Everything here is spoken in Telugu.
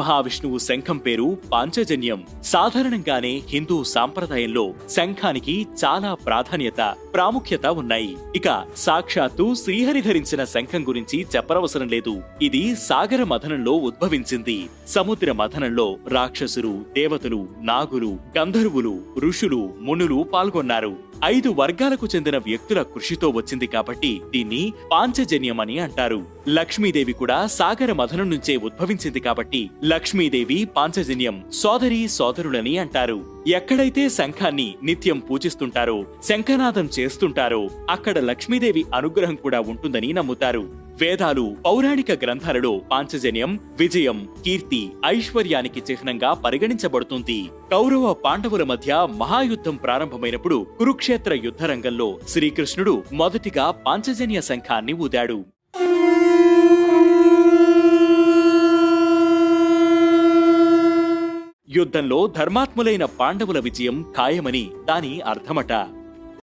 మహావిష్ణువు శంఖం పేరు పాంచజన్యం. సాధారణంగానే హిందూ సాంప్రదాయంలో శంఖానికి చాలా ప్రాముఖ్యత ఉన్నాయి. ఇక సాక్షాత్తు శ్రీహరి ధరించిన శంఖం గురించి చెప్పనవసరం లేదు. ఇది సాగర మథనంలో ఉద్భవించింది. సముద్ర మథనంలో రాక్షసులు, దేవతలు, నాగులు, గంధర్వులు, ఋషులు, మునులు పాల్గొన్నారు. 5 వర్గాలకు చెందిన వ్యక్తుల కృషితో వచ్చింది కాబట్టి దీన్ని పాంచజన్యం అని అంటారు. లక్ష్మీదేవి కూడా సాగర మథనం నుంచే ఉద్భవించింది కాబట్టి లక్ష్మీదేవి పాంచజన్యం, సోదరులని అంటారు. ఎక్కడైతే శంఖాన్ని నిత్యం పూజిస్తుంటారో, శంఖనాదం చేస్తుంటారో అక్కడ లక్ష్మీదేవి అనుగ్రహం కూడా ఉంటుందని నమ్ముతారు. వేదాలు, పౌరాణిక గ్రంథాలలో పాంచజన్యం విజయం, కీర్తి, ఐశ్వర్యానికి చిహ్నంగా పరిగణించబడుతుంది. కౌరవ పాండవుల మధ్య మహాయుద్ధం ప్రారంభమైనప్పుడు కురుక్షేత్ర యుద్ధరంగంలో శ్రీకృష్ణుడు మొదటిగా పాంచజన్య శంఖాన్ని ఊదాడు. యుద్ధంలో ధర్మాత్ములైన పాండవుల విజయం ఖాయమని దాని అర్థమట.